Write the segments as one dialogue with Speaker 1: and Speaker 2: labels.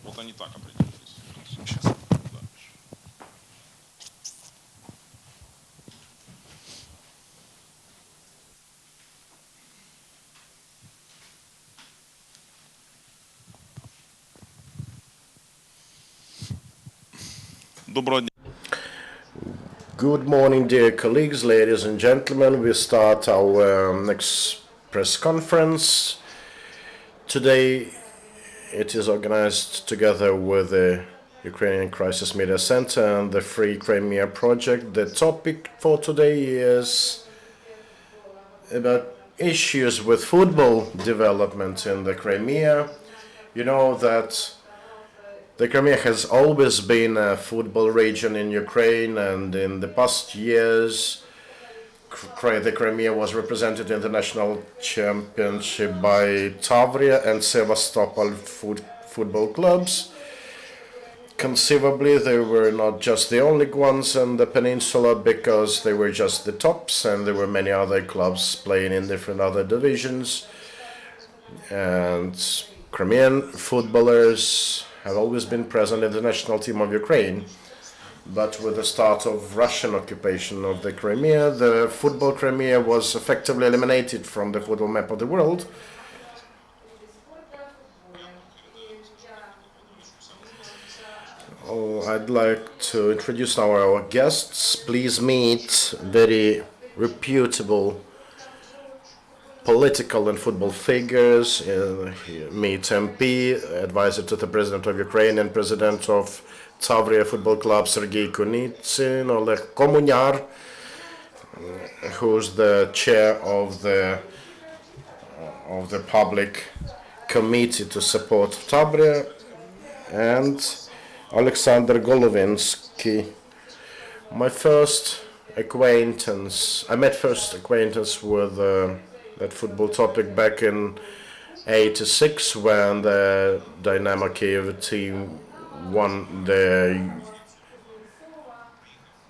Speaker 1: Вот они так определились. Сейчас. Да. Доброго дня.
Speaker 2: Good morning, dear colleagues, ladies and gentlemen. We start our next press conference. Today it is organized together with the Ukrainian Crisis Media Center and the Free Crimea project. The topic for today is about issues with football development in the Crimea. You know that the Crimea has always been a football region in Ukraine, and in the past years, the Crimea was represented in the national championship by Tavria and Sevastopol football clubs. Conceivably, they were not just the only ones on the peninsula because they were just the tops, and there were many other clubs playing in different other divisions. And Crimean footballers have always been present in the national team of Ukraine. But with the start of Russian occupation of the Crimea, the football Crimea was effectively eliminated from the football map of the world. I'd like to introduce now our guests. Please meet very reputable political and football figures. Meet MP, advisor to the President of Ukraine and President of Tavria Football Club, Serhiy Kunitsyn, Oleg Komunyar, who's the chair of the public committee to support Tavria, and Olexander Golovinsky. I met first acquaintance with that football topic back in '86 when the Dynamo Kiev team won the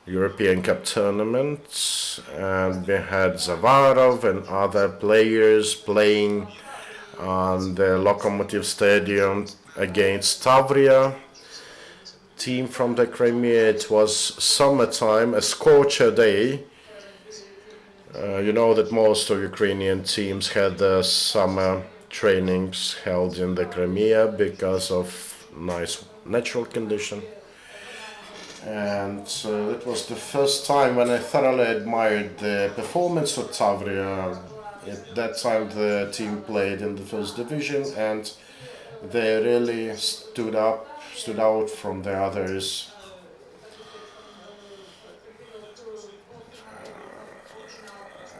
Speaker 2: European Cup tournament, and we had Zavarov and other players playing on the Lokomotiv Stadium against Tavria team from the Crimea. It was summertime, a scorcher day. You know that most of Ukrainian teams had the summer trainings held in the Crimea because of nice natural condition. And it was the first time when I thoroughly admired the performance of Tavria. At that time the team played in the first division, and they really stood out from the others.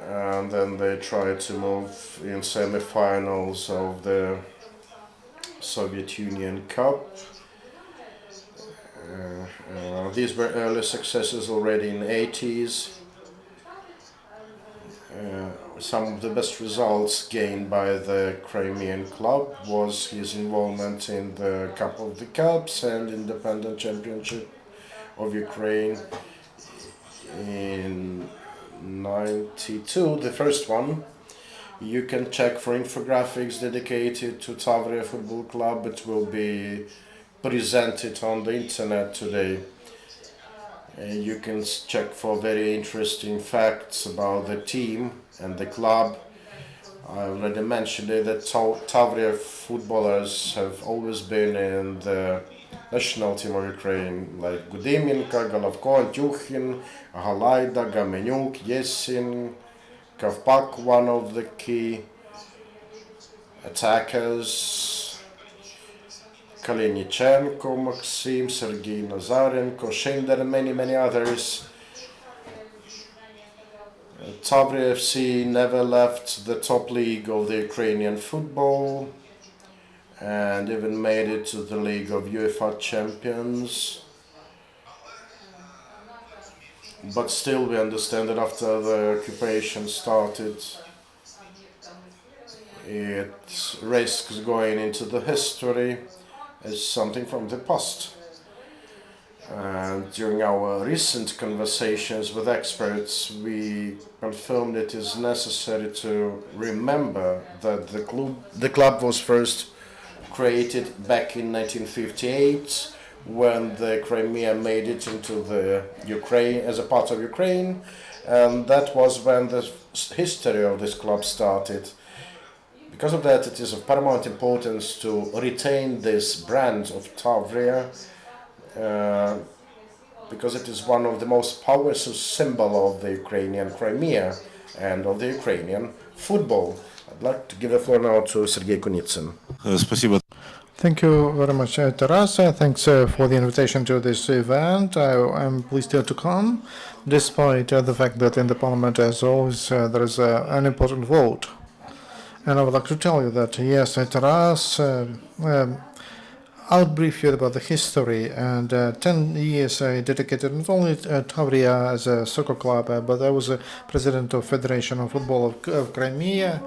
Speaker 2: And then they tried to move in semi-finals of the Soviet Union Cup. These were early successes already in the 80s. Some of the best results gained by the Crimean club was his involvement in the Cup of the Cups and Independent Championship of Ukraine in '92, the first one. You can check for infographics dedicated to Tavria Football Club. It will be presented on the internet today. You can check for very interesting facts about the team and the club. I already mentioned it that Tavria footballers have always been in the national team of Ukraine, like Gudiminka, Golovko, Antyukhin, Galayda, Gamenyuk, Yesin, Kavpak, one of the key attackers, Kalinichenko, Maxim, Sergei Nazarenko, Shender, and many others. Tavria FC never left the top league of the Ukrainian football and even made it to the League of UEFA Champions. But still we understand that after the occupation started, it risks going into the history as something from the past. And during our recent conversations with experts, we confirmed it is necessary to remember that the club was first created back in 1958 when the Crimea made it into the Ukraine as a part of Ukraine, and that was when the history of this club started. Because of that, it is of paramount importance to retain this brand of Tavria, because it is one of the most powerful symbols of the Ukrainian Crimea and of the Ukrainian football. I'd like to give the floor now to Serhiy Kunitsyn.
Speaker 1: Спасибо.
Speaker 3: Thank you very much, Taras. Thanks for the invitation to this event. I'm pleased to come, despite the fact that in the parliament, as always, there is an important vote. And I would like to tell you that, yes, Taras, I'll brief you about the history. And 10 years I dedicated not only Tavria as a soccer club, but I was a president of Federation of Football of Crimea,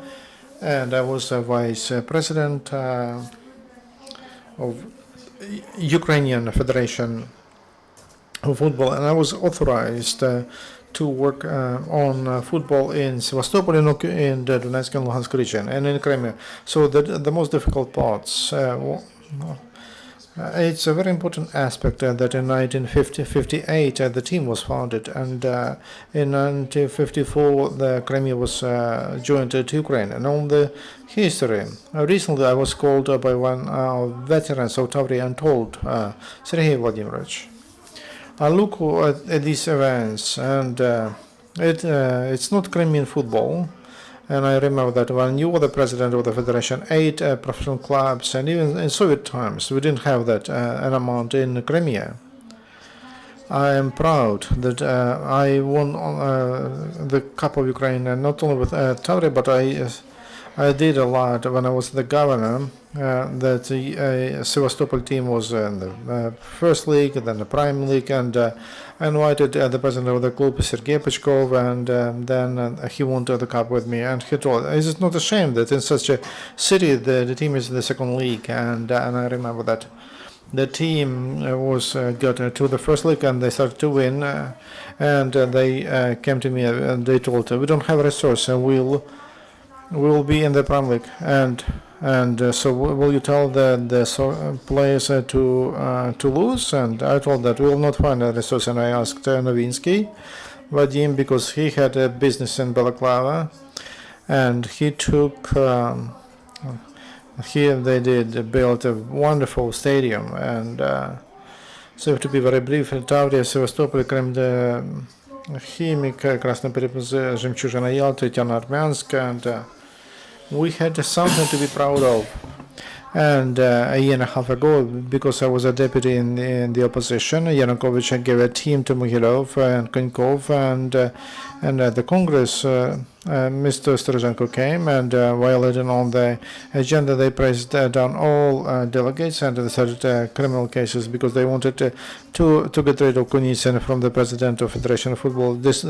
Speaker 3: and I was a vice president of Ukrainian Federation of Football, and I was authorized to work on football in Sevastopol, in the Donetsk and Luhansk region, and in Crimea. So the most difficult parts. It's a very important aspect that in 1958 the team was founded, and in 1954 the Crimea was joined to Ukraine. And on the history, recently I was called by one veteran of Tavria and told, Serhiy Vladimirovich, I look at these events, and it's not Crimean football. And I remember that when you were the president of the federation, 8 professional clubs, and even in Soviet times, we didn't have that an amount in Crimea. I am proud that I won the Cup of Ukraine, and not only with Tavria, but I did a lot when I was the governor. That the Sevastopol team was in the first league, then the prime league, and I invited the president of the club, Sergei Pechkov, and then he won the cup with me. And he told, "Is it not a shame that in such a city the team is in the second league?" And I remember that the team was got to the first league, and they started to win. And they came to me and they told, "We don't have resources, and we'll be in the prime league." And so will you tell the players to lose? And I told that we will not find a resource. And I asked Novinsky, Vadim, because he had a business in Balaclava, and he took. Here they did build a wonderful stadium, and so to be very brief, Tavria, Sevastopol, Crimea, Химик, Красный Перепез, Жемчужина Ялта, Тяна Armянsk, and we had something to be proud of. And a year and a half ago, because I was a deputy in the opposition, Yanukovych gave a team to Mogilov and Konykov, and at the Congress, Mr. Storozhenko came, and while on the agenda, they pressed down all delegates, and they started criminal cases because they wanted to get rid of Kunitsyn from the president of Federation of Football. This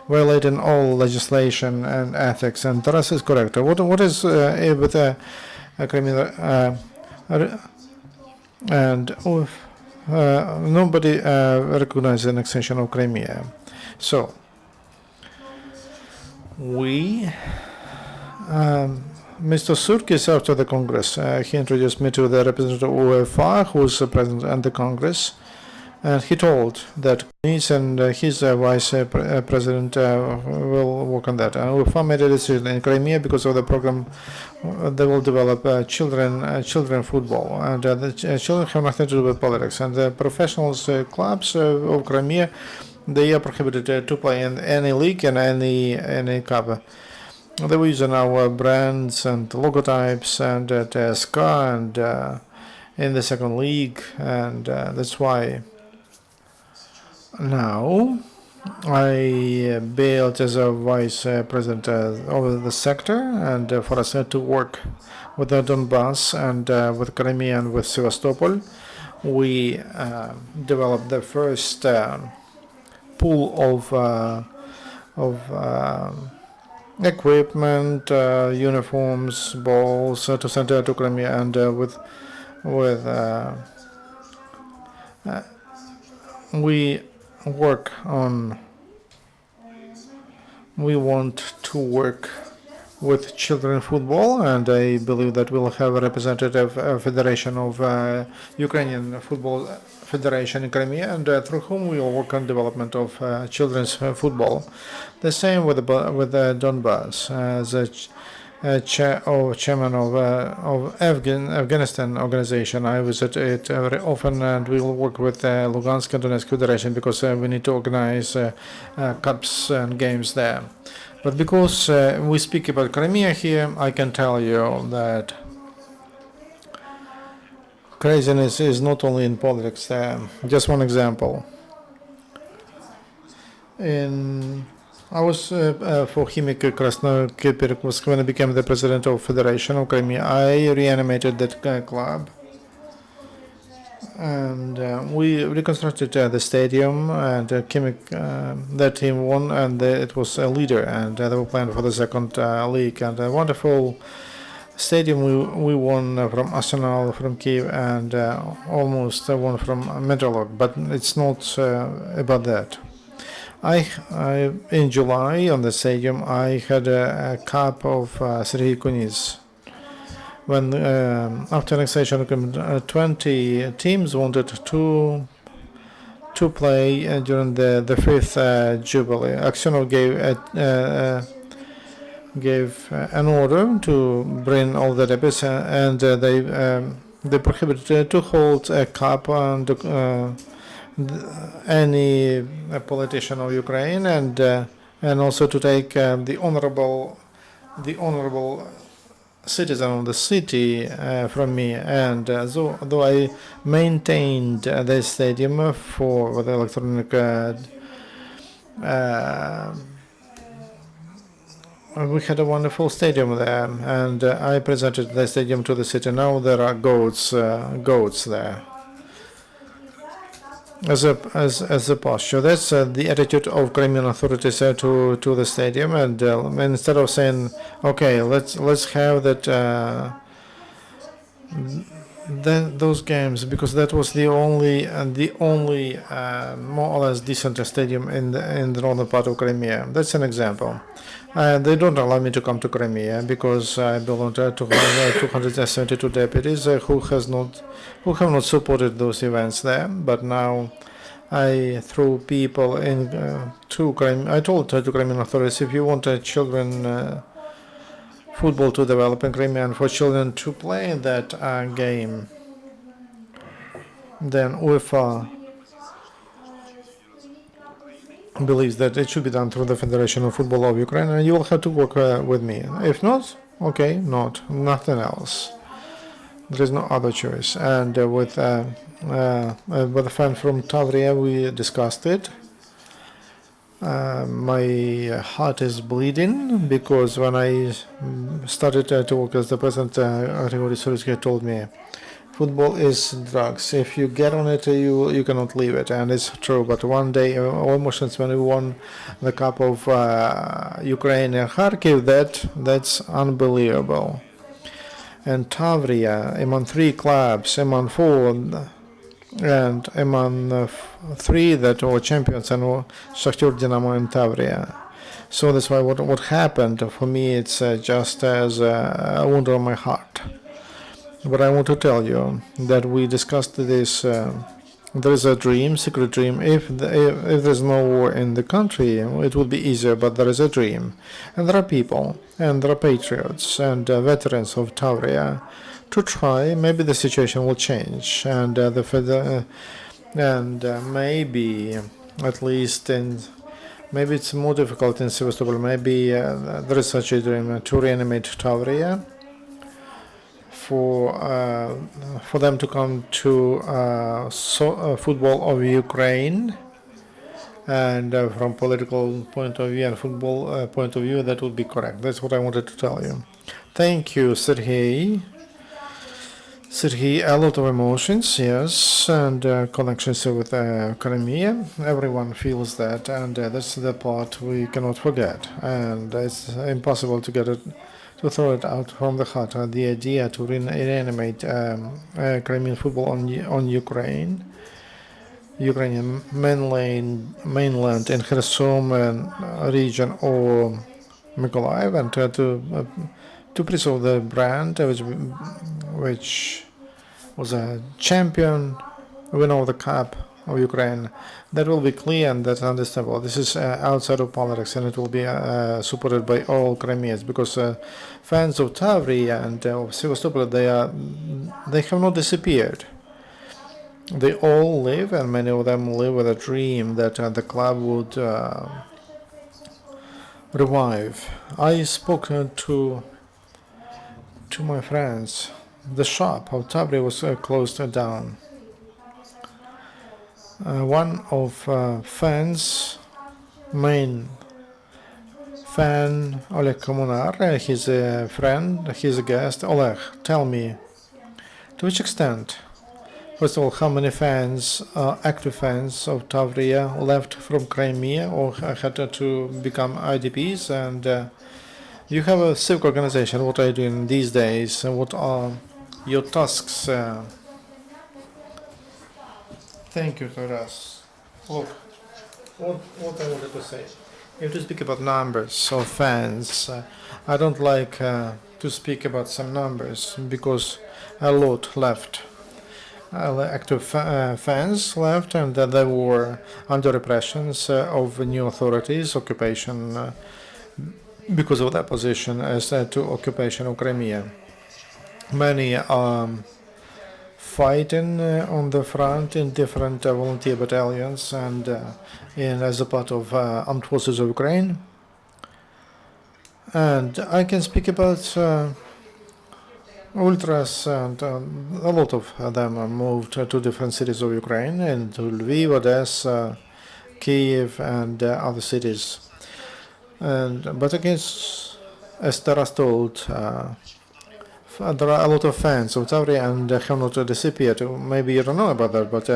Speaker 3: violating all legislation and ethics, and Taras is correct. What is with criminal and nobody recognizes an extension of Crimea. So we Mr. Surkis, after the Congress, he introduced me to the representative of UEFA, who's present at the Congress, and he told that Kunitsyn and his vice president will work on that. And UEFA made a decision in Crimea because of the program they will develop children football, and the children have nothing to do with politics. And the professionals clubs of Crimea, they are prohibited to play in any league and any cup. They were using our brands and logotypes and TSK and in the second league, and that's why now I built as a vice president of the sector, and for us to work with the Donbass and with Crimea and with Sevastopol, we developed the first pool of equipment, uniforms, balls to send to Crimea, and we work on. We want to work with children football, and I believe that we'll have a representative federation of Ukrainian Football Federation in Crimea, and through whom we will work on development of children's football. The same with Donbass. As a chairman of Afghanistan organization, I visit it very often, and we will work with Lugansk and Donetsk Federation because we need to organize cups and games there. But because we speak about Crimea here, I can tell you that craziness is not only in politics. Just one example. I was for Khimik Krasnokipersk when I became the president of Federation of Crimea. I reanimated that club. And we reconstructed the stadium, and that team won, and it was a leader, and they were playing for the second league, and a wonderful stadium. We won from Arsenal, from Kiev, and almost won from Metrolog, but it's not about that. In July on the stadium, I had a cup of Serhiy Kunitsyn. When after annexation, 20 teams wanted to play during the fifth jubilee. Aksionov gave an order to bring all the deputies, and they prohibited to hold a cup and any politician of Ukraine, and also to take the honorable citizen of the city from me. And though I maintained the stadium for the electronic we had a wonderful stadium there, and I presented the stadium to the city. Now there are goats there as a posture. That's the attitude of Crimean authorities to the stadium, and instead of saying, okay, let's have that those games, because that was the only more or less decent stadium in the northern part of Crimea. That's an example. They don't allow me to come to Crimea because I belong to 272 deputies who have not supported those events there. But now I threw people in to Crimea. I told the Crimean authorities, if you want children football to develop in Crimea and for children to play that game, then UEFA believes that it should be done through the Federation of Football of Ukraine, and you will have to work with me. If not, okay, nothing else. There is no other choice. And with a fan from Tavria, we discussed it. My heart is bleeding because when I started to work as the president, Andriy told me, football is drugs. If you get on it, you cannot leave it, and it's true. But one day, almost since when we won the Cup of Ukraine and Kharkiv, that's unbelievable. And Tavria, among 3 clubs, among 4, and among 3 that were champions, and Shakhtar, Dynamo, and Tavria. So that's why what happened for me, it's just as a wound on my heart. But I want to tell you that we discussed this. There is a dream, secret dream. If there's no war in the country, it would be easier. But there is a dream, and there are people, and there are patriots and veterans of Tavria to try. Maybe the situation will change, and maybe at least maybe it's more difficult in Sevastopol. Maybe there is such a dream to reanimate Tavria. For them to come to football of Ukraine, and from political point of view and football point of view, that would be correct. That's what I wanted to tell you. Thank you, Serhiy. Serhiy, a lot of emotions, yes, and connections with Crimea. Everyone feels that, and that's the part we cannot forget. And it's impossible to get it. To throw it out from the heart, the idea to reanimate Crimean football on Ukrainian mainland in Kherson region or Mykolaiv and to preserve the brand which was a champion winner of the Cup of Ukraine. That will be clear and that's understandable. This is outside of politics and it will be supported by all Crimeans because fans of Tavria and of Sevastopol, they have not disappeared. They all live, and many of them live with a dream that the club would revive. I spoke to my friends. The shop of Tavria was closed down. One of fans, main fan, Oleg Komunyar, his friend, his guest, Oleg, tell me, to which extent? First of all, how many fans, active fans of Tavria left from Crimea or had to become IDPs? And you have a civic organization. What are you doing these days? And what are your tasks? Thank you, Taras. Look, what I wanted to say. You have to speak about numbers of fans. I don't like to speak about some numbers because a lot left. Active fans left, and they were under repressions of new authorities, occupation, because of their position as to occupation of Crimea. Many are fighting on the front in different volunteer battalions and as a part of armed forces of Ukraine. And I can speak about ultras, and a lot of them moved to different cities of Ukraine, and to Lviv, Odessa, Kiev, and other cities. But against, as Taras told, there are a lot of fans of Tavria and have not disappeared. Maybe you don't know about that, but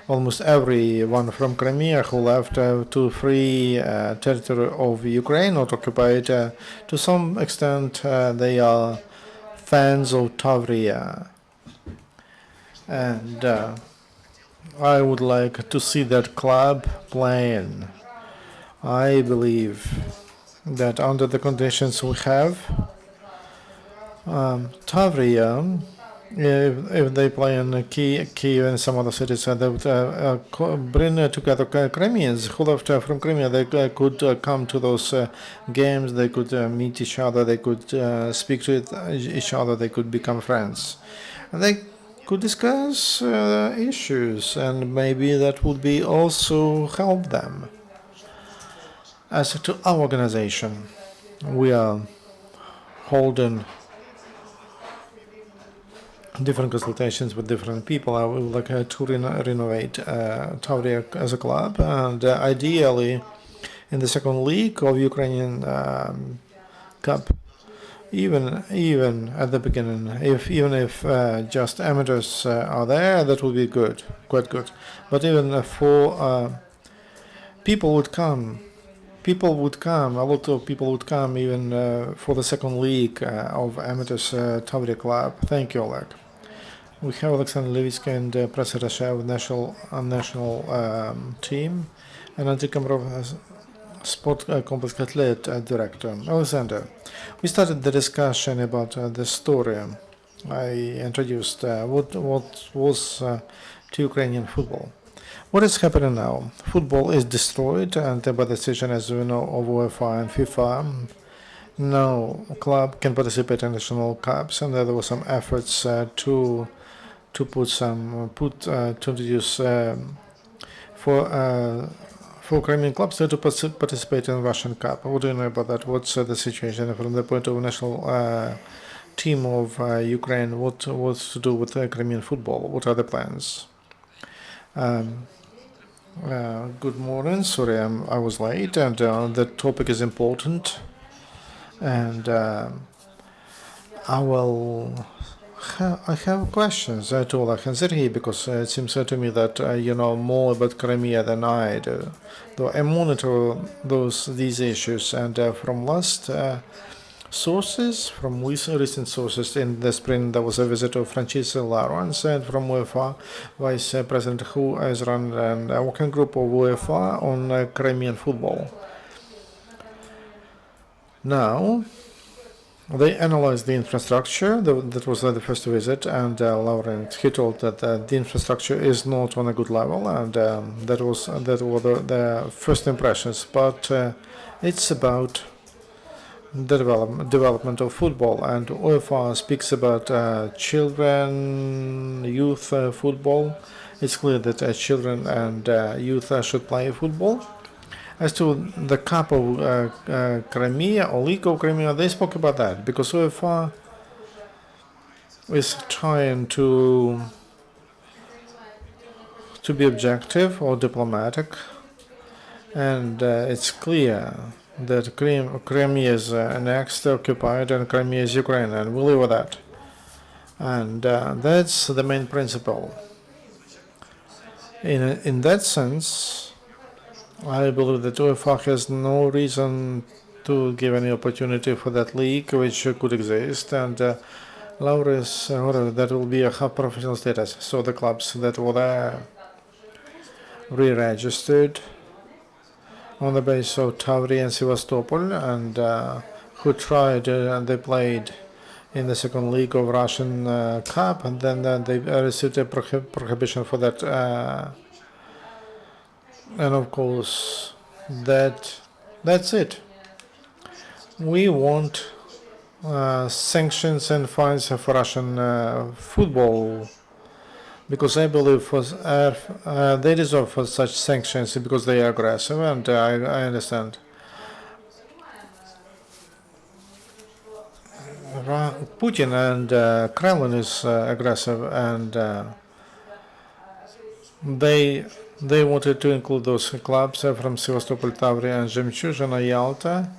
Speaker 3: almost everyone from Crimea who left to free territory of Ukraine, not occupied, to some extent they are fans of Tavria, and I would like to see that club playing. I believe that under the conditions we have, Tavria, if they play in Kiev and some other cities, they would bring together Crimeans who left from Crimea. They could come to those games, they could meet each other, they could speak to each other, they could become friends. And they could discuss issues, and maybe that would be also help them. As to our organization, we are holding different consultations with different people. I would like to renovate Tavria as a club, and ideally in the second league of Ukrainian Cup, even at the beginning, even if just amateurs are there, that would be good, quite good. But even for people would come. A lot of people would come even for the second league of amateurs Tavria club. Thank you, Oleg. We have Olexander Golovinsky and press-attaché of national team, and Andriy Komarov, sport complex athlete director. Alexander, we started the discussion about the story. I introduced what was to Ukrainian football. What is happening now? Football is destroyed, and by decision, as we know, of UEFA and FIFA, no club can participate in national cups, and there were some efforts to introduce for Crimean clubs to participate in Russian Cup. What do you know about that? What's the situation from the point of national team of Ukraine? What's to do with Crimean football? What are the plans? Good morning. Sorry, I was late, and the topic is important, and I have questions to Oleg and Serhiy, because it seems to me that you know more about Crimea than I do. Though I monitor these issues, and from last sources, from recent sources, in the spring there was a visit of Francisco Lawrence, and from UEFA, Vice President who has run a working group of UEFA on Crimean football. Now, they analyzed the infrastructure. That was the first visit, and Laurent, he told that the infrastructure is not on a good level, and that were the first impressions. But it's about the development of football, and UEFA speaks about children, youth football. It's clear that children and youth should play football. As to the Cup of Crimea or League of Crimea, they spoke about that because UEFA is trying to be objective or diplomatic, and it's clear that Crimea is next occupied and Crimea is Ukraine, and we live with that. And that's the main principle. In that sense, I believe that UEFA has no reason to give any opportunity for that league, which could exist, and that will be a half-professional status. So the clubs that were there re-registered on the basis of Tavria and Sevastopol, and who tried, they played in the second league of Russian Cup, and then they received a prohibition for that. And of course, that's it. We want sanctions and fines for Russian football, because I believe they deserve for such sanctions because they are aggressive, and I understand. Putin and Kremlin is aggressive, and they wanted to include those clubs from Sevastopol, Tavria, and Zhemchuzhina, Yalta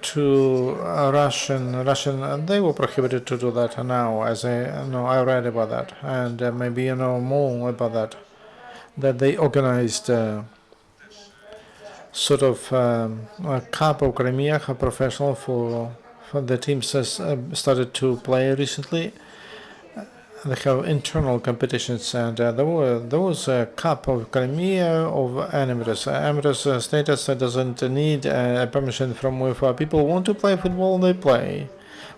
Speaker 3: to Russian. They were prohibited to do that now, as I know. I read about that, and maybe you know more about that. That they organized sort of a Cup of Crimea, a professional for the teams started to play recently. They have internal competitions, and there was a Cup of Crimea of amateurs. Amateurs status doesn't need permission from UEFA. People want to play football, they play.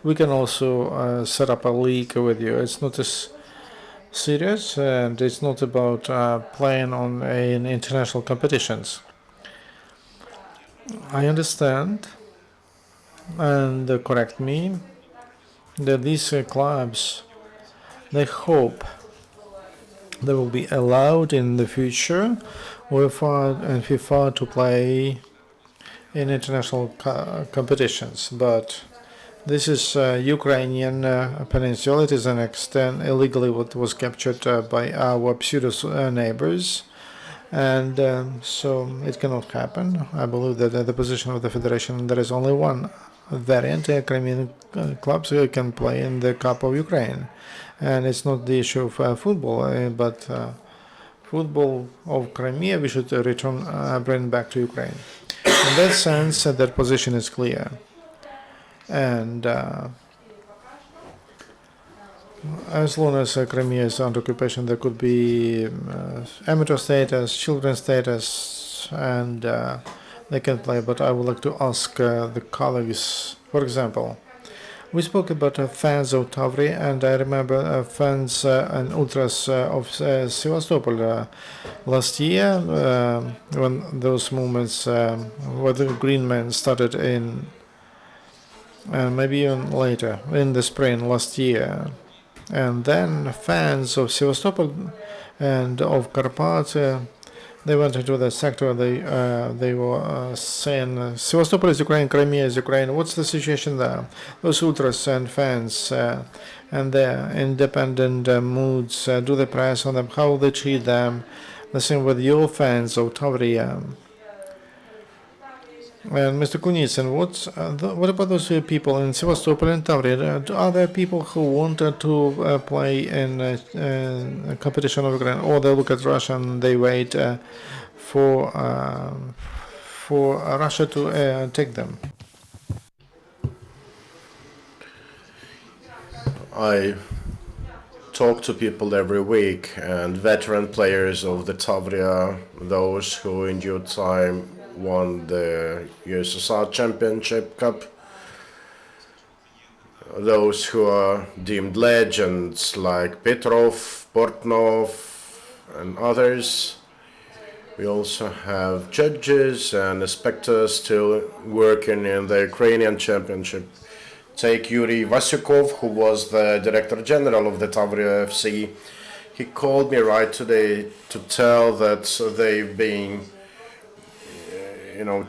Speaker 3: We can also set up a league with you. It's not as serious, and it's not about playing in international competitions. I understand, and correct me, that these clubs, they hope they will be allowed in the future UEFA and FIFA to play in international competitions. But this is Ukrainian peninsula. It is an extent illegally what was captured by our pseudo neighbors, and so it cannot happen. I believe that at the position of the federation there is only one variant. Crimean clubs can play in the Cup of Ukraine. And it's not the issue of football, but football of Crimea we should bring back to Ukraine. In that sense, their position is clear. And as long as Crimea is under occupation, there could be amateur status, children's status, and they can play. But I would like to ask the colleagues, for example, we spoke about fans of Tavria, and I remember fans and ultras of Sevastopol last year, when those movements where the Green Men started in, and maybe even later, in the spring last year. And then fans of Sevastopol and of Karpat, they went into the sector. They were saying Sevastopol is Ukraine, Crimea is Ukraine. What's the situation there? Those ultras and fans and their independent moods. Do they press on them? How will they treat them? The same with your fans of Tavria. And Mr. Kunitsyn, what about those people in Sevastopol and Tavria? Are there people who wanted to play in a competition of Ukraine, or they look at Russia and they wait for Russia to take them?
Speaker 2: I talk to people every week, and veteran players of the Tavria, those who endured time won the USSR Championship Cup. Those who are deemed legends like Petrov, Portnov, and others. We also have judges and inspectors still working in the Ukrainian Championship. Take Yuri Vasyukov, who was the Director General of the Tavria FC. He called me right today to tell that they've been,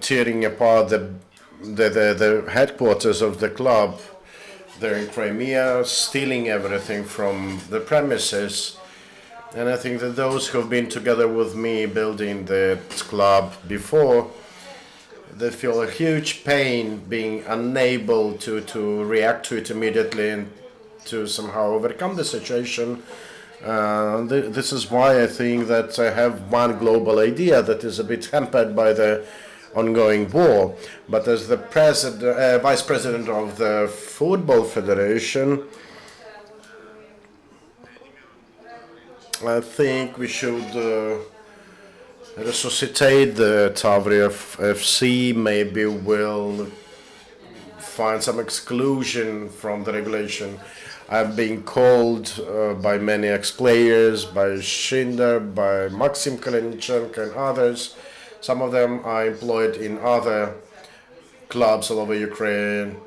Speaker 2: tearing apart the headquarters of the club. They're in Crimea, stealing everything from the premises. And I think that those who've been together with me building the club before, they feel a huge pain being unable to react to it immediately and to somehow overcome the situation. This is why I think that I have one global idea that is a bit hampered by the ongoing war. But as the vice president of the Football Federation, I think we should resuscitate the Tavria FC. Maybe we'll find some exclusion from the regulation. I've been called by many ex-players, by Schindler, by Maxim Kalinichenko and others. Some of them are employed in other clubs all over Ukraine.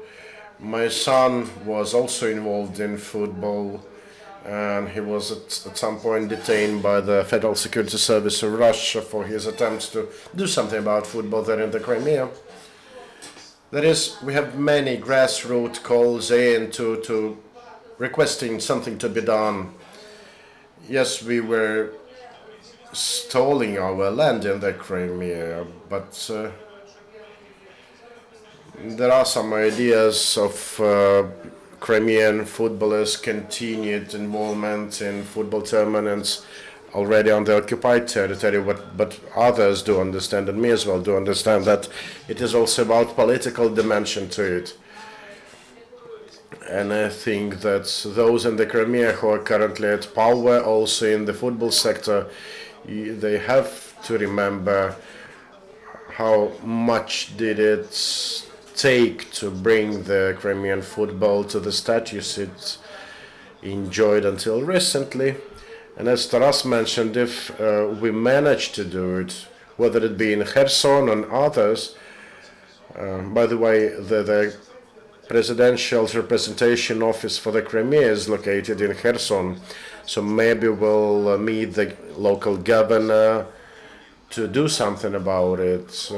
Speaker 2: My son was also involved in football, and he was at some point detained by the Federal Security Service of Russia for his attempts to do something about football there in the Crimea. That is, we have many grassroots calls in to requesting something to be done. Yes, we were stealing our land in the Crimea, but there are some ideas of Crimean footballers' continued involvement in football tournaments already on the occupied territory, but others do understand, and me as well do understand, that it is also about political dimension to it. And I think that those in the Crimea who are currently at power, also in the football sector, they have to remember how much did it take to bring the Crimean football to the status it enjoyed until recently. And as Taras mentioned, if we manage to do it, whether it be in Kherson and others, by the way, the Presidential Representation Office for the Crimea is located in Kherson, so maybe we'll meet the local governor to do something about it.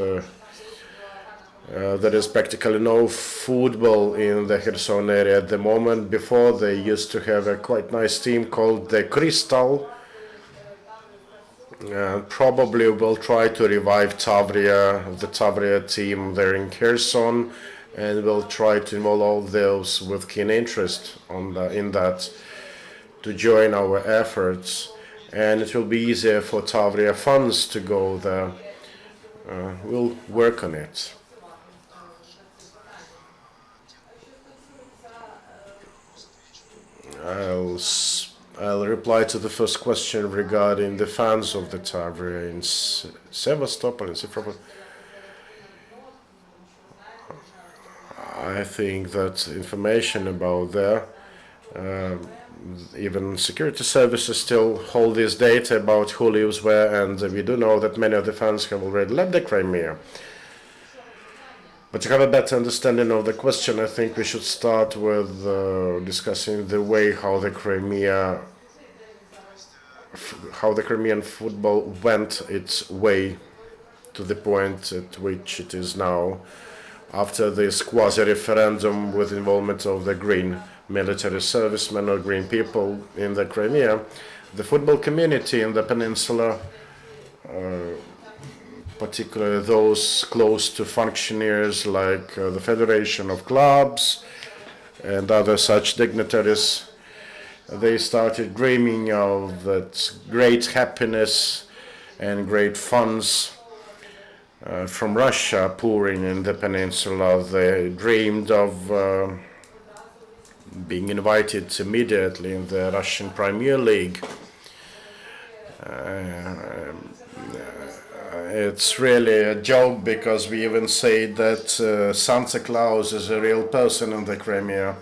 Speaker 2: There is practically no football in the Kherson area at the moment. Before, they used to have a quite nice team called the Crystal. Probably we'll try to revive Tavria, the Tavria team there in Kherson, and we'll try to involve all those with keen interest in that to join our efforts. And it will be easier for Tavria funds to go there. We'll work on it. I'll reply to the first question regarding the fans of the Tavria in Sevastopol and Simferopol. I think that information about there, even security services still hold this data about who lives where, and we do know that many of the fans have already left the Crimea. But to have a better understanding of the question, I think we should start with discussing the way how the Crimean football went its way to the point at which it is now, after this quasi-referendum with involvement of the Green military servicemen or Green people in the Crimea. The football community in the peninsula, particularly those close to functionaries like the Federation of Clubs and other such dignitaries, they started dreaming of that great happiness and great funds from Russia pouring in the peninsula. They dreamed of being invited immediately in the Russian Premier League. it's really a joke because we even say that Santa Claus is a real person in the Crimea.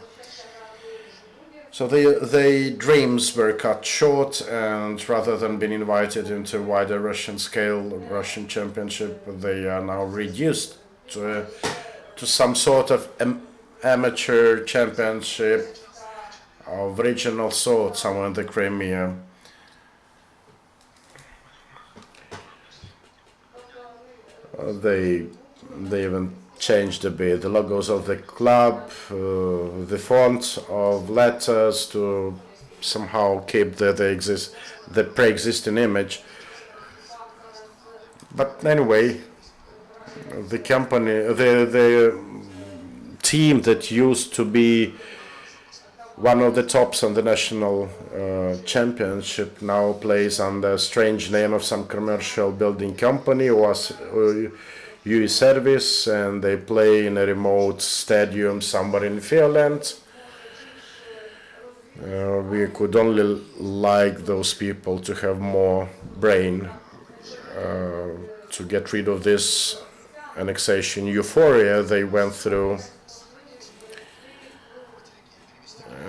Speaker 2: So their dreams were cut short, and rather than being invited into a wider Russian scale Russian championship, they are now reduced to some sort of amateur championship of regional sort somewhere in the Crimea. They even changed a bit the logos of the club, the font of letters to somehow keep the pre-existing image. But anyway, the team that used to be one of the tops on the national championship now plays under a strange name of some commercial building company or UE service, and they play in a remote stadium somewhere in Finland. We could only like those people to have more brain to get rid of this annexation euphoria they went through.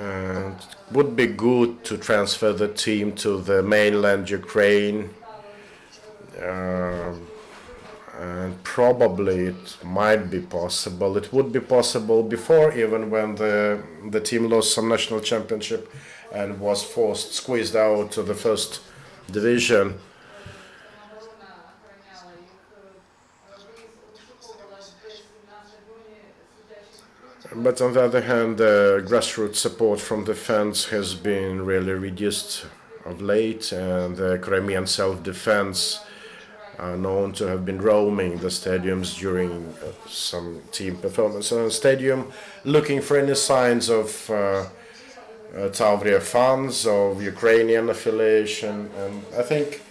Speaker 2: It would be good to transfer the team to the mainland Ukraine, and probably it might be possible. It would be possible before, even when the team lost some national championship and was squeezed out to the first division. But on the other hand, the grassroots support from the fans has been really reduced of late, and the Crimean self-defense are known to have been roaming the stadiums during some team performance on the stadium, looking for any signs of Tavria fans, of Ukrainian affiliation. And I think,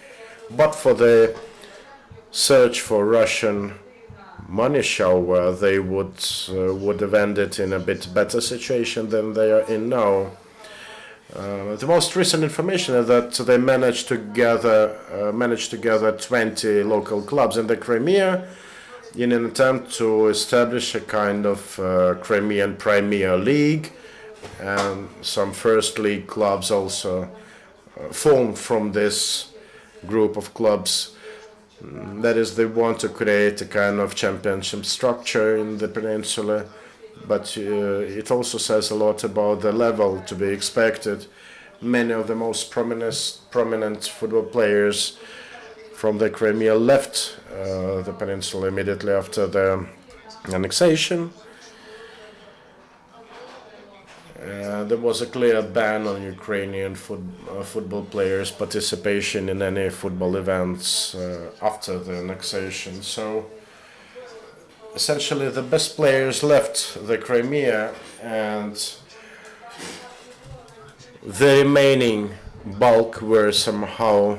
Speaker 2: but for the search for Russian money shower, they would have ended in a bit better situation than they are in now. The most recent information is that they managed to gather 20 local clubs in the Crimea in an attempt to establish a kind of Crimean Premier League, and some first league clubs also formed from this group of clubs. That is, they want to create a kind of championship structure in the peninsula, but it also says a lot about the level to be expected. Many of the most prominent football players from the Crimea left the peninsula immediately after the annexation. There was a clear ban on Ukrainian football players' participation in any football events after the annexation. So essentially the best players left the Crimea, and the remaining bulk were somehow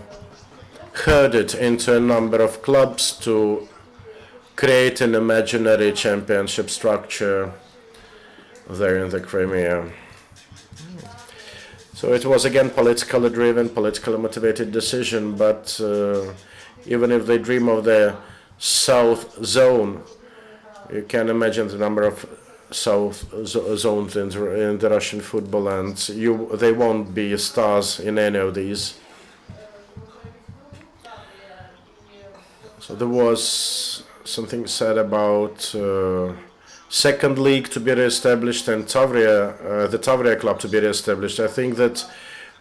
Speaker 2: herded into a number of clubs to create an imaginary championship structure there in the Crimea. So it was again politically driven, politically motivated decision, but even if they dream of the South Zone, you can imagine the number of South zones in the Russian football, and they won't be stars in any of these. So there was something said about second league to be re-established and the Tavria club to be re-established. I think that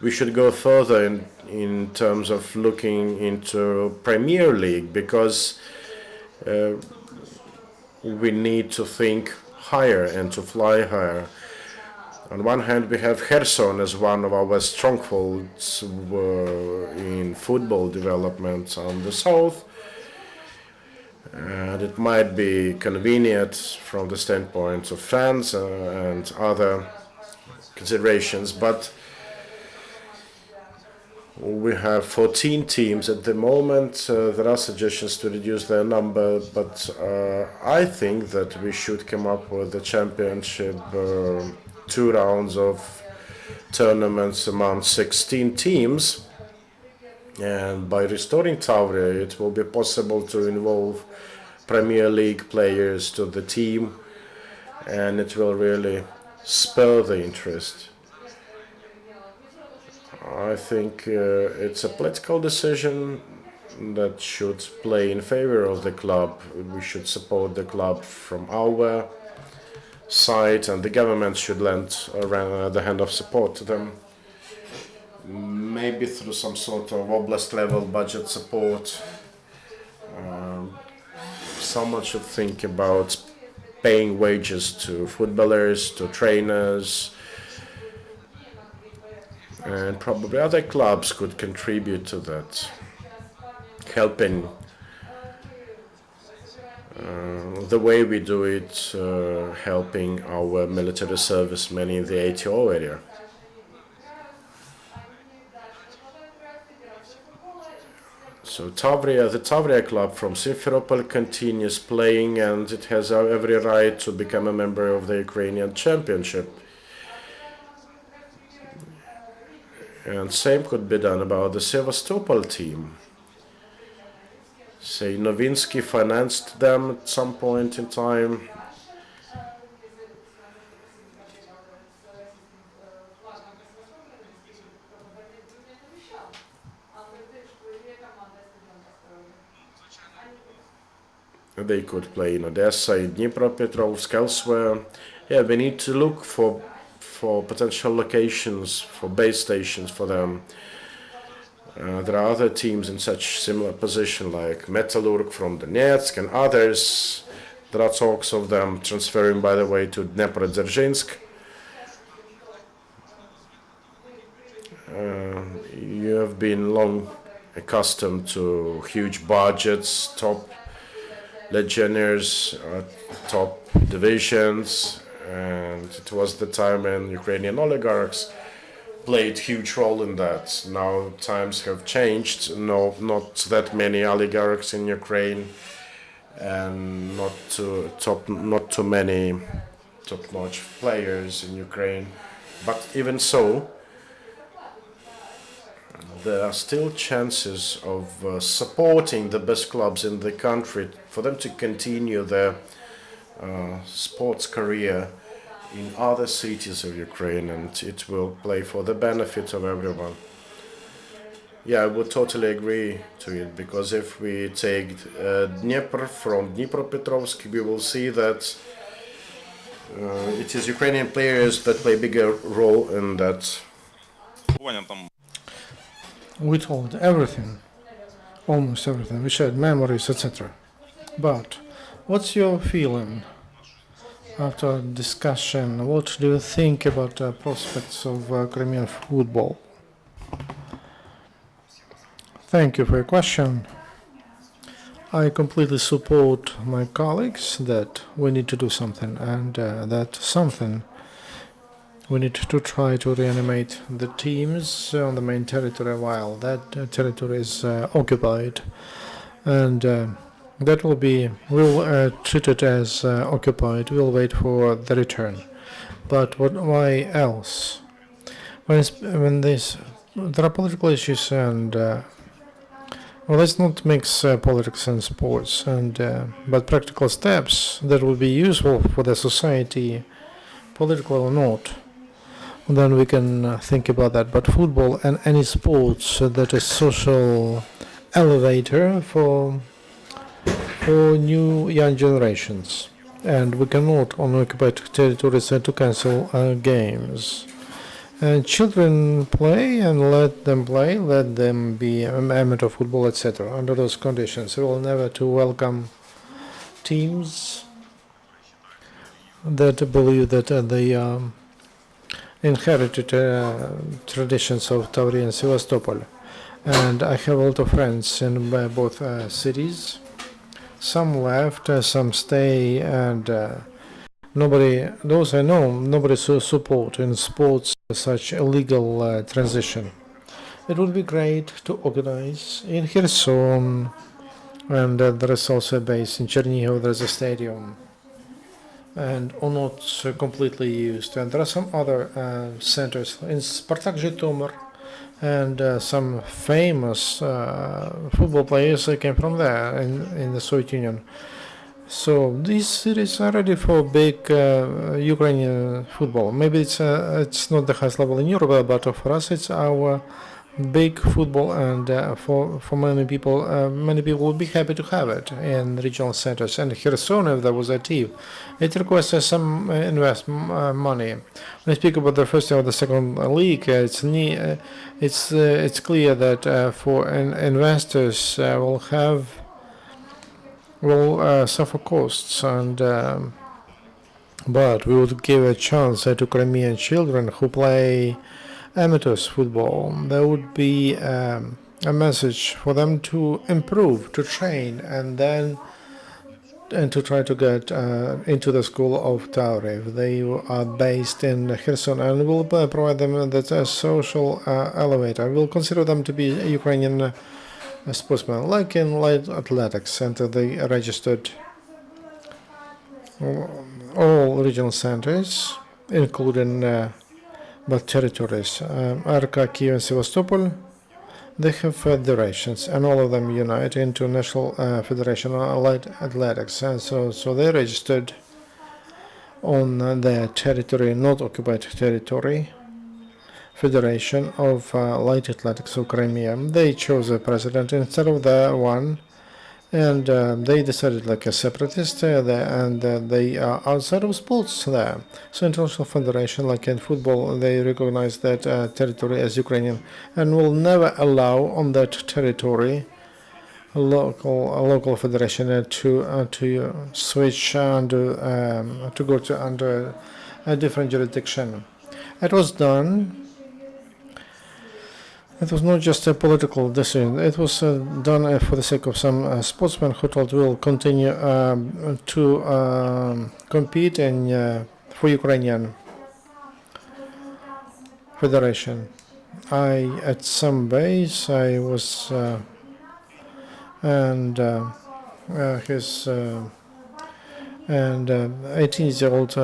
Speaker 2: we should go further in terms of looking into Premier League, because we need to think higher and to fly higher. On one hand, we have Kherson as one of our strongholds in football development on the south. And it might be convenient from the standpoint of fans and other considerations, but we have 14 teams at the moment. There are suggestions to reduce their number, but I think that we should come up with the championship, 2 rounds of tournaments among 16 teams, And by restoring Tavria, it will be possible to involve Premier League players to the team, and it will really spur the interest. I think it's a political decision that should play in favor of the club. We should support the club from our side, and the government should lend the hand of support to them. Maybe through some sort of oblast level budget support. Someone should think about paying wages to footballers, to trainers, and probably other clubs could contribute to that, helping the way we do it, helping our military servicemen in the ATO area. So Tavria, the Tavria club from Simferopol continues playing, and it has every right to become a member of the Ukrainian championship. And same could be done about the Sevastopol team. Say Novinsky financed them at some point in time. They could play in Odessa, in Dnipropetrovsk, elsewhere. Yeah, we need to look for potential locations, for base stations for them. There are other teams in such similar position, like Metallurg from Donetsk and others. There are talks of them transferring, by the way, to Dneprodzerzhinsk. You have been long accustomed to huge budgets, top legionnaires, top divisions, and it was the time when Ukrainian oligarchs played huge role in that. Now times have changed. No, not that many oligarchs in Ukraine, and not too many top-notch players in Ukraine. But even so, there are still chances of supporting the best clubs in the country for them to continue their sports career in other cities of Ukraine, and it will play for the benefit of everyone. Yeah, I would totally agree to it, because if we take Dnieper from Dnipropetrovsk, we will see that it is Ukrainian players that play a bigger role in that.
Speaker 3: We told everything, almost everything. We shared memories, etc. But what's your feeling after discussion? What do you think about the prospects of Crimean football? Thank you for your question. I completely support my colleagues that we need to do something, and that something we need to try to reanimate the teams on the main territory while that territory is occupied, and that we'll treat it as occupied. We'll wait for the return. But why else? There are political issues, and well, let's not mix politics and sports, but practical steps that will be useful for the society, political or not. Then we can think about that. But football and any sports that is social elevator for new young generations, and we cannot on occupied territories to cancel games. And children play, and let them be amateur football, etc. Under those conditions, we will never to welcome teams that believe that they inherited traditions of Tavria and Sevastopol. And I have a lot of friends in both cities. Some left, some stay, and those I know, nobody support in sports such illegal transition. It would be great to organize in Kherson, and there is also a base in Chernihiv. There is a stadium, and or not completely used. And there are some other centers in Spartak Zhytomyr, and some famous football players came from there in the Soviet Union. So these cities are ready for big Ukrainian football. Maybe it's not the highest level in Europe, but for us it's our big football, and for many people would be happy to have it in regional centers. And Kherson, if there was a team, it requires some money. When I speak about the first or the second league, it's clear that for investors will suffer costs, and but we would give a chance to Crimean children who play amateurs football. There would be a message for them to improve, to train, and to try to get into the school of Tavria. They are based in Kherson, and we'll provide them that social elevator. We'll consider them to be Ukrainian sportsmen, like in light athletics, and they registered all regional centers, including but territories. Arka, Kiev, and Sevastopol, they have federations, and all of them unite into National Federation of Light Athletics. And so they registered on their territory, not occupied territory, Federation of Light Athletics of Crimea. They chose a president instead of the one, and they decided like a separatist and they are outside of sports there. So International Federation, like in football, they recognize that territory as Ukrainian and will never allow on that territory a local federation to switch under to go to under a different jurisdiction. It was done. It was not just a political decision. It was done for the sake of some sportsmen who told we'll continue to compete for Ukrainian Federation. At some base, I was and 18-year-old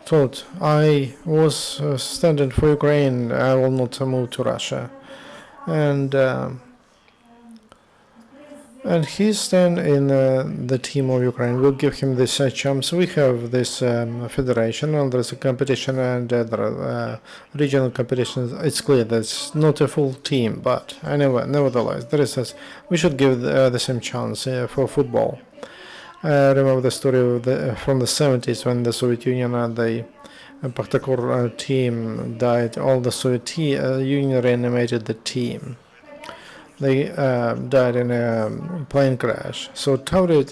Speaker 3: thought I was standing for Ukraine. I will not move to Russia, and he's then in the team of Ukraine. We'll give him this chance. We have this federation, and there's a competition, and there are regional competitions. It's clear that it's not a full team, but anyway, nevertheless, there is we should give the same chance for football. I remember the story from the 70s when the Soviet Union and the Pakhtakor team died. All the Soviet Union reanimated the team. They died in a plane crash. So Tavria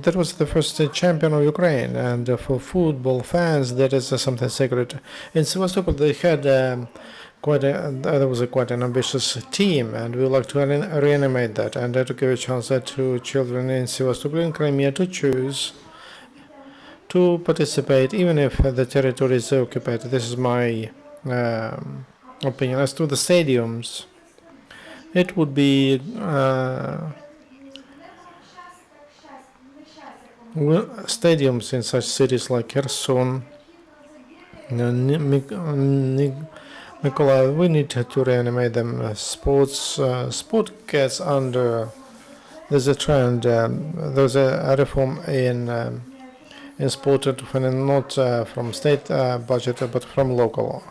Speaker 3: that was the first champion of Ukraine, and for football fans, that is something sacred. In Sevastopol, they had there was quite an ambitious team, and we would like to reanimate that and to give a chance to children in Sevastopol and Crimea to choose to participate, even if the territory is occupied. This is my opinion. As to the stadiums, it would be stadiums in such cities like Kherson, Mykolaiv. We need to reanimate them. Sport gets under. There's a trend. There's a reform in sport, not from state budget but from local,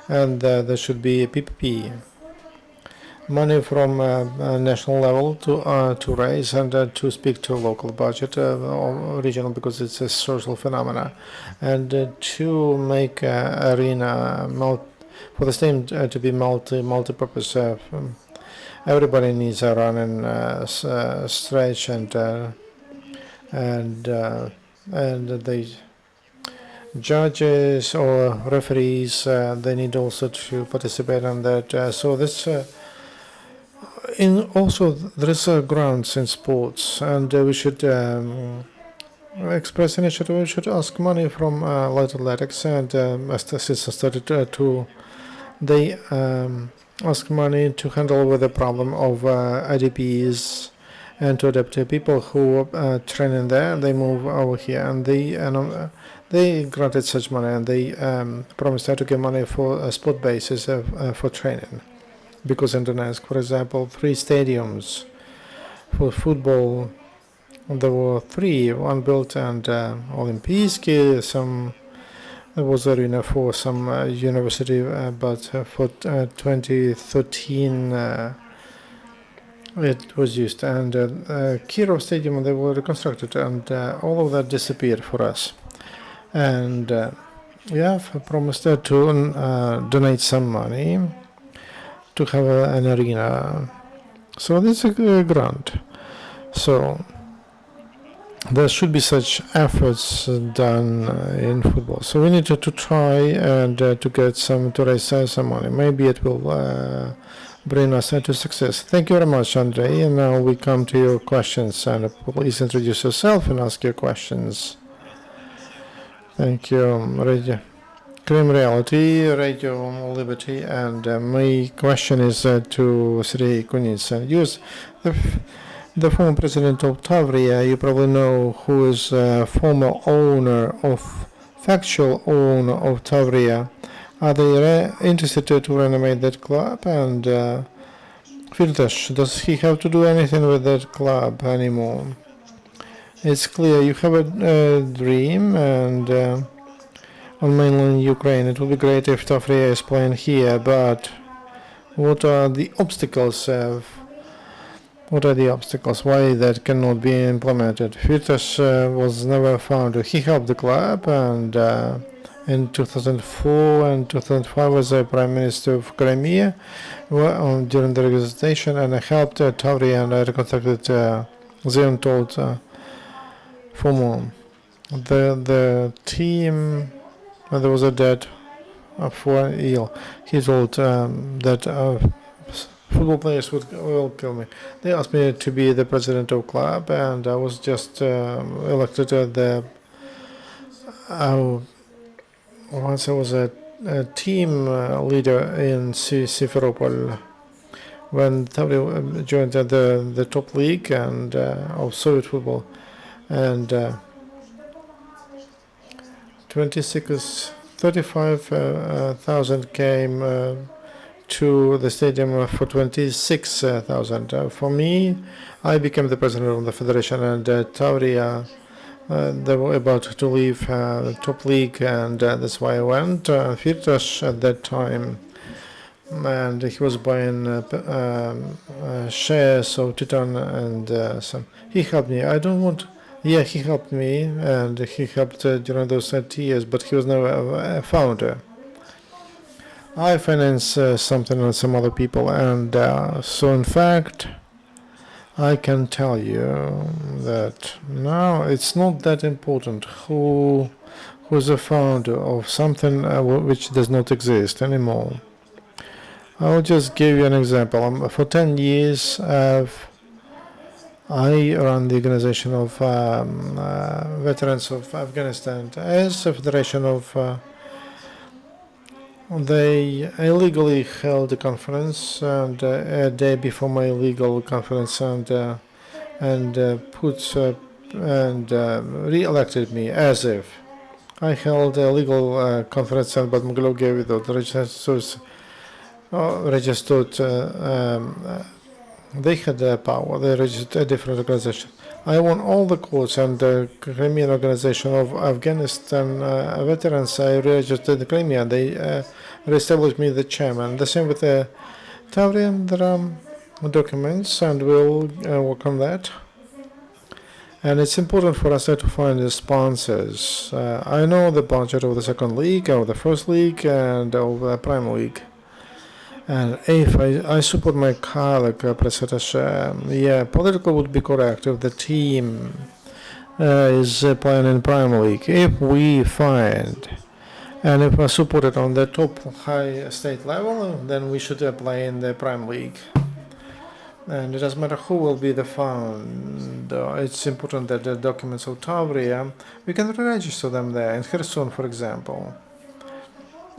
Speaker 3: and there should be PPP money from national level to raise and to speak to local budget or regional, because it's a social phenomena, and to make arena for the stadium to be multi-purpose. Everybody needs a run and stretch, and the judges or referees, they need also to participate in that. So this also there is grounds in sports, and we should express initiative. We should ask money from light athletics, and since I started they ask money to handle with the problem of IDPs and to adapt to people who train in there. They move over here, and they granted such money, and they promised to give money for sport bases for training. because in Donetsk, for example, 3 stadiums for football. There were 3, one built and Olympijsky, there was arena for some university, but for 2013 it was used. And Kirov Stadium, they were reconstructed, and all of that disappeared for us. And we have promised to donate some money to have an arena. So this is a grant. So there should be such efforts done in football. So we need to try and to get to raise some money. Maybe it will bring us to success. Thank you very much, Andriy. And now we come to your questions. And please introduce yourself and ask your questions. Thank you, Radio Crime Reality, Radio Liberty. And my question is to Serhiy Kunitsyn. Use the former president of Tavria, you probably know, who is former factual owner of Tavria. Are they interested to renovate that club? And Firtash, does he have to do anything with that club anymore? It's clear you have a dream, and on mainland Ukraine, it would be great if Tavria is playing here, but what are the obstacles What are the obstacles? Why that cannot be implemented? Firtash was never found. He helped the club, and in 2004 and 2005 was the Prime Minister of Crimea during the reconstruction, and I helped Tavria, and I reconstructed the untold former. The team, there was a dead for ill. He told that football players will kill me. They asked me to be the president of club, and I was just elected once I was a team leader in Simferopol when Tavria joined the top league and of Soviet football, and 35,000 came to the stadium for 26,000. For me, I became the president of the federation, and Tavria, they were about to leave the top league, and that's why I went. Firtash at that time, and he was buying shares of Titan, and some. He helped me. I don't want. Yeah, he helped me, and he helped during those 30 years, but he was never a founder. I finance something on some other people, and so in fact, I can tell you that now it's not that important who's a founder of something which does not exist anymore. I'll just give you an example. For 10 years, I run the organization of veterans of Afghanistan as a federation of. They illegally held a conference, and a day before my illegal conference, and re-elected me as if I held a legal conference, but Mogilov gave it out. Registered. They had power. They registered a different organization. I won all the courts, and the Crimean organization of Afghanistan veterans. I registered the Crimea. They re-established me the chairman. The same with the Tavria. There are documents, and we'll work on that. And it's important for us to find the sponsors. I know the budget of the second league, of the first league, and of the prime league. And if I support my colleague, press-attaché, yeah, politically would be correct if the team is playing in Prime League. If we find, and if I support it on the top high state level, then we should play in the Prime League. And it doesn't matter who will be the fund. It's important that the documents of Tavria, we can register them there, in Kherson, for example.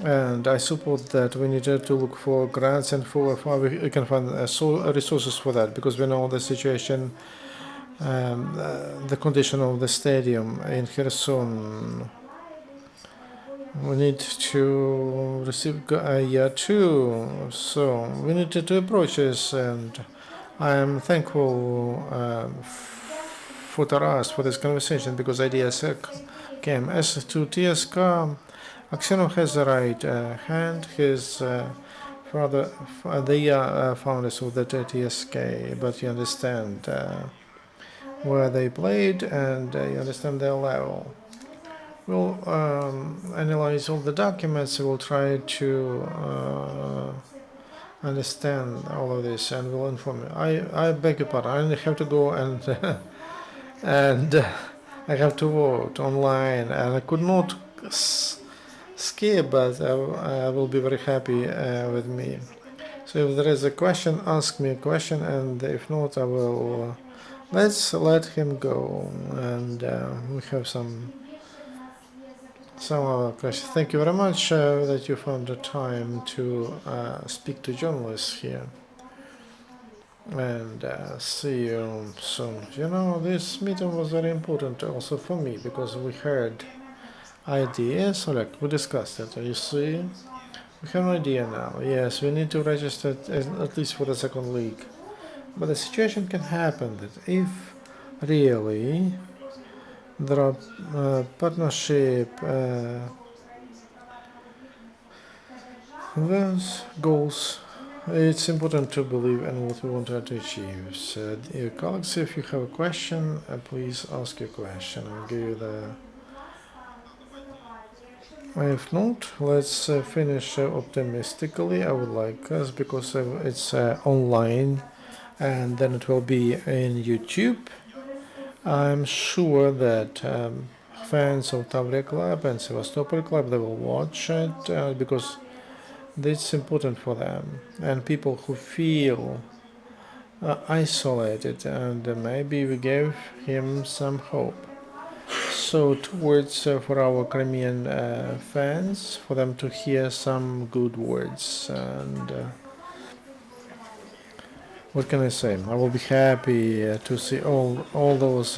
Speaker 3: And I support that we need to look for grants and for we can find resources for that, because we know the situation, the condition of the stadium in Kherson. We need to receive a year two, so we need to approach this, and I am thankful for Taras for this conversation because ideas came. As to TSK, Aksionov has the right hand. His father, they are founders of the TSK, but you understand where they played and you understand their level. We'll analyze all the documents. We'll try to understand all of this, and we'll inform you. I beg your pardon. I have to go and and I have to vote online, and I could not skip, but I will be very happy with me. So if there is a question, ask me a question, and if not, I will. Let's let him go, and we have some other questions. Thank you very much that you found the time to speak to journalists here. And see you soon. You know, this meeting was very important also for me because we heard ideas. Oleg, we discussed it. You see, we have an idea now. Yes, we need to register at least for the second league. But the situation can happen that if really there are partnership those goals, it's important to believe in what we want to achieve. So, dear colleagues, if you have a question, please ask your question. I'll give you the. If not, let's finish optimistically. I would like us because it's online, and then it will be in YouTube. I'm sure that fans of Tavria Club and Sevastopol Club, they will watch it because it's important for them. And people who feel isolated, and maybe we gave him some hope. So towards for our Crimean fans, for them to hear some good words and. What can I say? I will be happy to see all those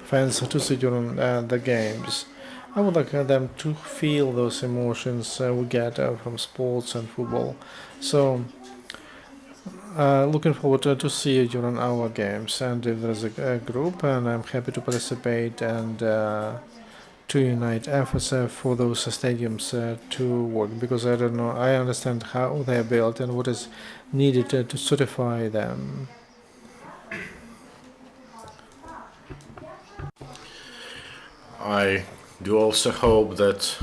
Speaker 3: fans to see during the games. I would like them to feel those emotions we get from sports and football. So, looking forward to see you during our games. And if there's a group, and I'm happy to participate and to unite efforts for those stadiums to work, because I don't know, I understand how they are built and what is needed to certify them.
Speaker 2: I do also hope that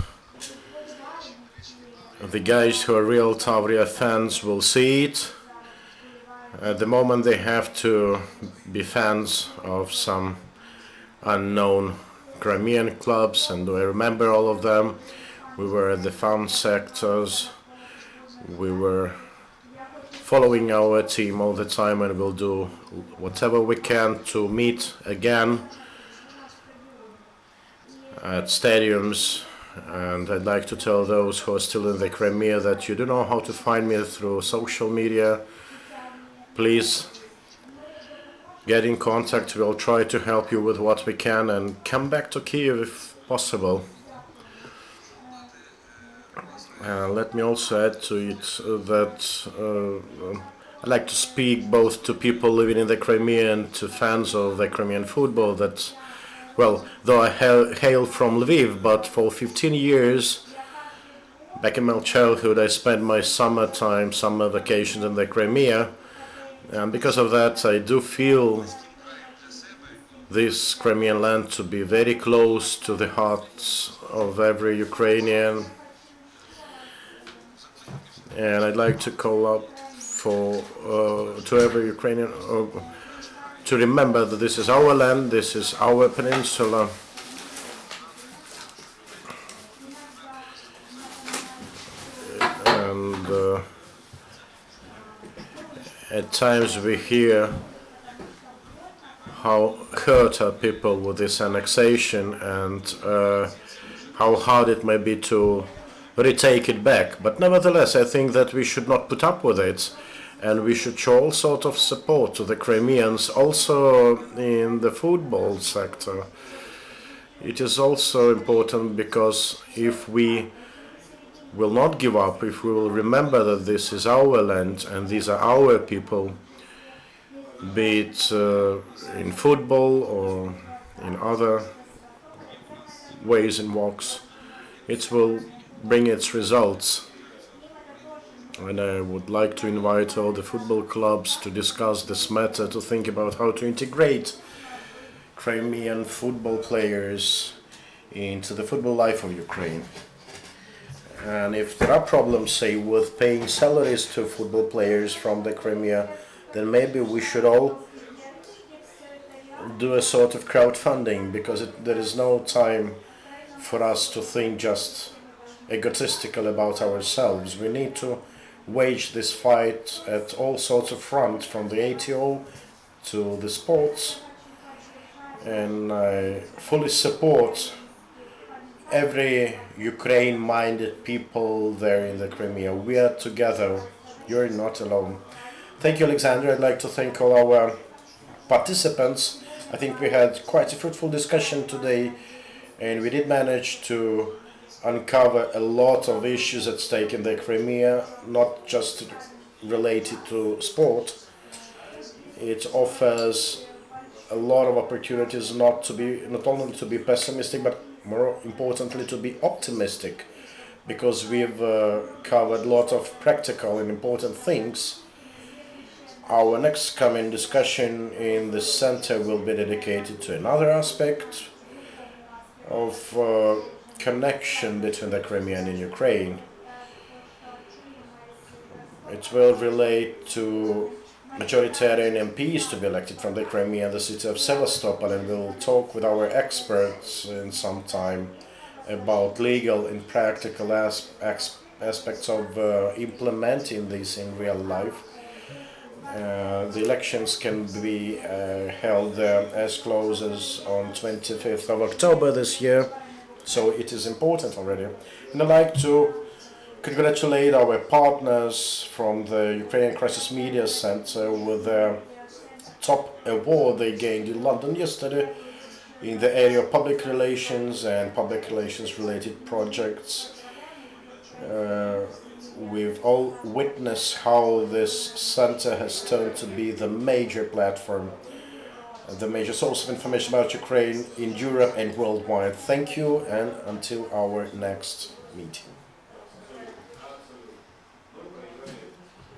Speaker 2: the guys who are real Tavria fans will see it. At the moment they have to be fans of some unknown Crimean clubs, and I remember all of them. We were at the fan sectors, we were following our team all the time, and we'll do whatever we can to meet again at stadiums. And I'd like to tell those who are still in the Crimea that you do know how to find me through social media. Please get in contact. We'll try to help you with what we can, and come back to Kyiv if possible. Let me also add to it that I like to speak both to people living in the Crimea and to fans of the Crimean football that, well, though I hail from Lviv, but for 15 years, back in my childhood, I spent my summer vacations in the Crimea. And because of that, I do feel this Crimean land to be very close to the hearts of every Ukrainian. And I'd like to call up to every Ukrainian to remember that this is our land, this is our peninsula. And at times we hear how hurt are people with this annexation, and how hard it may be to retake it back. But nevertheless, I think that we should not put up with it, and we should show all sort of support to the Crimeans, also in the football sector. It is also important because if we will not give up, if we will remember that this is our land and these are our people, be it in football or in other ways and walks, it will bring its results. And I would like to invite all the football clubs to discuss this matter, to think about how to integrate Crimean football players into the football life of Ukraine. And if there are problems, say, with paying salaries to football players from the Crimea, then maybe we should all do a sort of crowdfunding, because there is no time for us to think just egotistical about ourselves. We need to wage this fight at all sorts of fronts, from the ATO to the sports, and I fully support every Ukraine-minded people there in the Crimea. We are together. You're not alone. Thank you, Alexander. I'd like to thank all our participants. I think we had quite a fruitful discussion today, and we did manage to uncover a lot of issues at stake in the Crimea, not just related to sport. It offers a lot of opportunities not only to be pessimistic, but more importantly to be optimistic, because we've covered a lot of practical and important things. Our next coming discussion in the center will be dedicated to another aspect of connection between the Crimea and Ukraine. It will relate to majoritarian MPs to be elected from the Crimea and the city of Sevastopol, and we'll talk with our experts in some time about legal and practical aspects of implementing this in real life. The elections can be held as close as on 25th of October this year, so it is important already. And I'd like to congratulate our partners from the Ukrainian Crisis Media Center with their top award they gained in London yesterday in the area of public relations and public relations related projects. We've all witnessed how this center has turned to be the major platform, the major source of information about Ukraine in Europe and worldwide. Thank you, and until our next meeting.